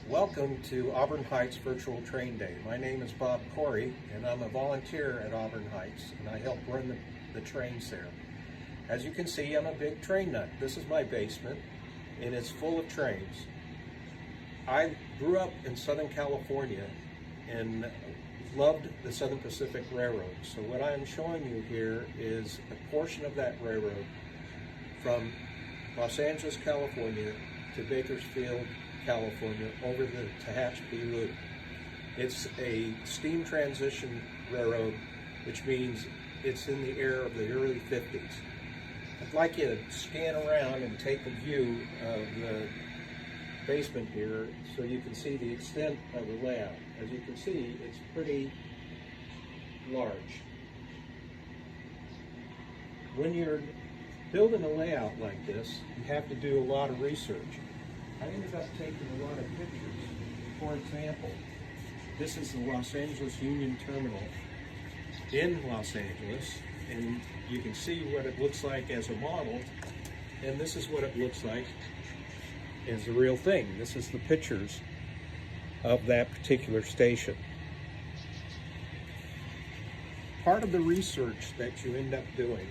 Welcome to Auburn Heights Virtual Train Day. My name is Bob Corey, and I'm a volunteer at Auburn Heights, and I help run the trains there. As you can see, I'm a big train nut. This is my basement, and it's full of trains. I grew up in Southern California and loved the Southern Pacific Railroad. So what I'm showing you here is a portion of that railroad from Los Angeles, California to Bakersfield, California, over the Tehachapi Loop. It's a steam transition railroad, which means it's in the era of the early 50s. I'd like you to scan around and take a view of the basement here so you can see the extent of the layout. As you can see, it's pretty large. When you're building a layout like this, you have to do a lot of research. I ended up taking a lot of pictures. For example, this is the Los Angeles Union Terminal in Los Angeles, and you can see what it looks like as a model, and this is what it looks like as the real thing. This is the pictures of that particular station. Part of the research that you end up doing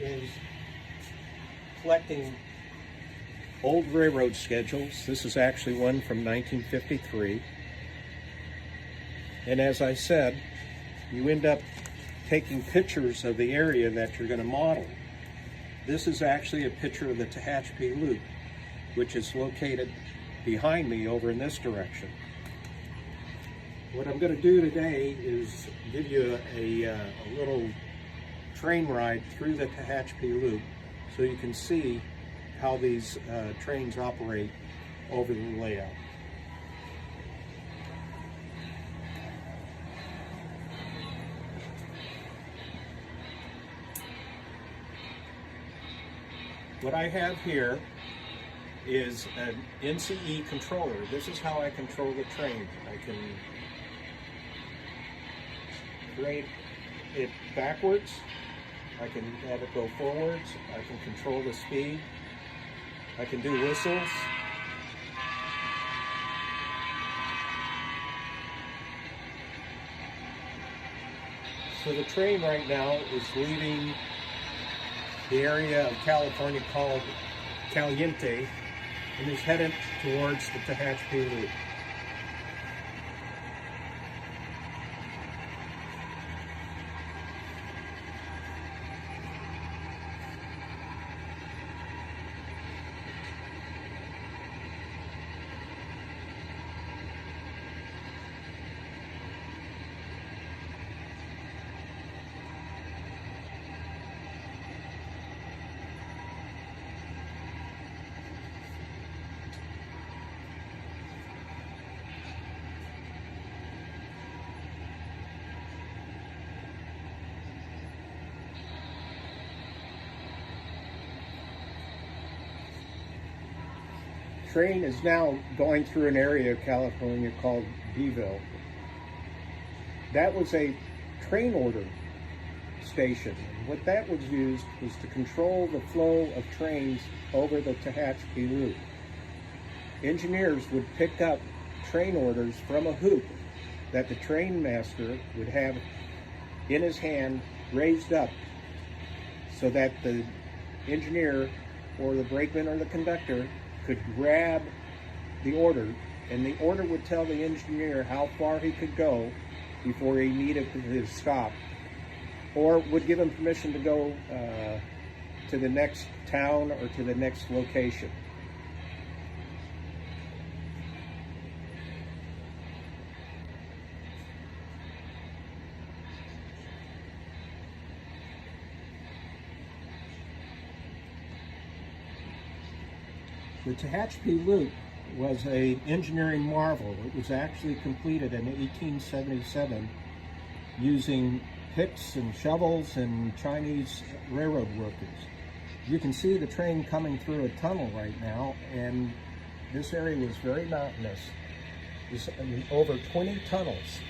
is collecting old railroad schedules. This is actually one from 1953. And as I said, you end up taking pictures of the area that you're going to model. This is actually a picture of the Tehachapi Loop, which is located behind me over in this direction. What I'm going to do today is give you a little train ride through the Tehachapi Loop so you can see how these trains operate over the layout. What I have here is an NCE controller. This is how I control the train. I can create it backwards. I can have it go forwards. I can control the speed. I can do whistles. So the train right now is leaving the area of California called Caliente and is headed towards the Tehachapi Loop. Train is now going through an area of California called Beeville. That was a train order station. What that was used was to control the flow of trains over the Tehachapi Loop. Engineers would pick up train orders from a hoop that the train master would have in his hand raised up so that the engineer or the brakeman or the conductor could grab the order, and the order would tell the engineer how far he could go before he needed to stop, or would give him permission to go to the next town or to the next location. The Tehachapi Loop was an engineering marvel. It was actually completed in 1877 using picks and shovels and Chinese railroad workers. You can see the train coming through a tunnel right now, and this area was very mountainous. There's over 20 tunnels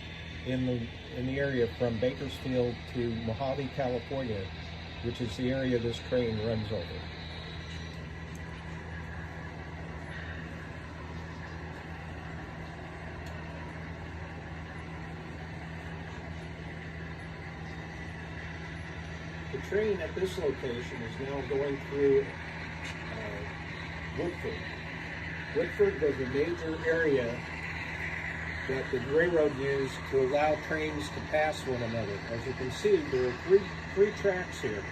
in the area from Bakersfield to Mojave, California, which is the area this train runs over. train at this location is now going through Woodford. Woodford was a major area that the railroad used to allow trains to pass one another. As you can see, there are three tracks here,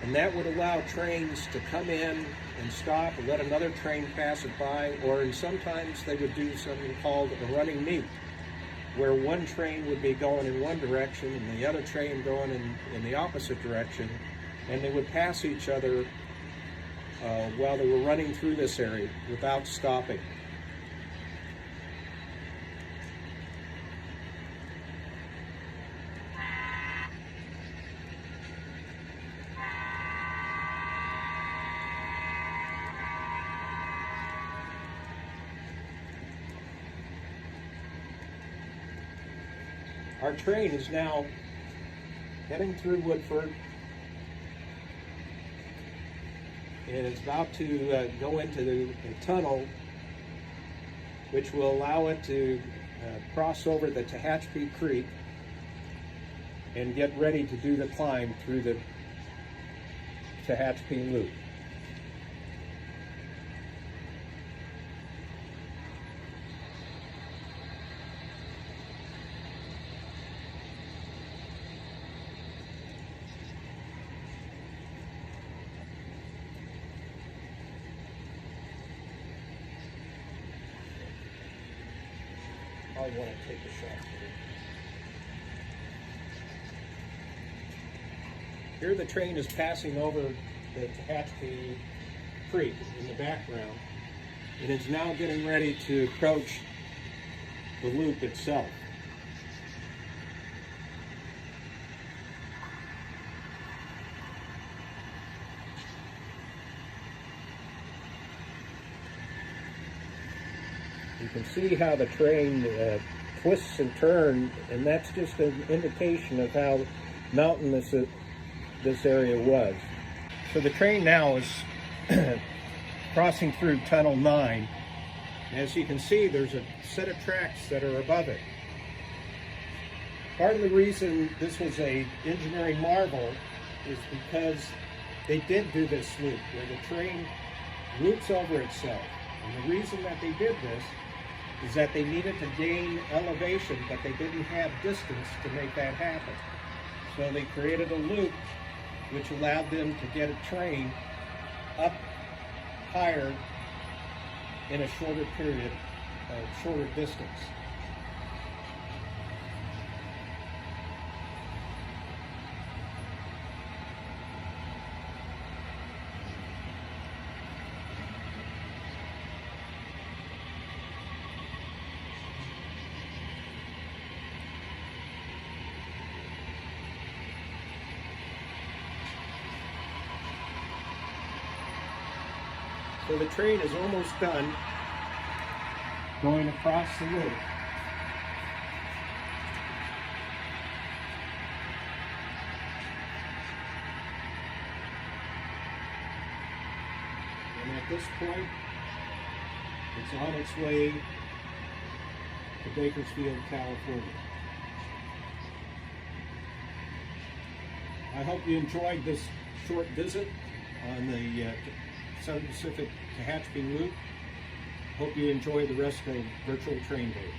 and that would allow trains to come in and stop and let another train pass it by, or sometimes they would do something called a running meet, where one train would be going in one direction and the other train going in the opposite direction, and they would pass each other while they were running through this area without stopping. Our train is now heading through Woodford, and it's about to go into the tunnel, which will allow it to cross over the Tehachapi Creek and get ready to do the climb through the Tehachapi Loop. I want to take a shot here. Here the train is passing over the Tehachapi Creek in the background, and it's now getting ready to approach the loop itself. You can see how the train twists and turns, and that's just an indication of how mountainous this area was. So the train now is crossing through Tunnel 9. As you can see, there's a set of tracks that are above it. Part of the reason this was an engineering marvel is because they did do this loop, where the train loops over itself. And the reason that they did this is that they needed to gain elevation, but they didn't have distance to make that happen. So they created a loop which allowed them to get a train up higher in a shorter period, shorter distance. So the train is almost done going across the loop. And at this point, it's on its way to Bakersfield, California. I hope you enjoyed this short visit on the Southern Pacific Tehachapi Loop. Hope you enjoy the rest of Virtual Train Day.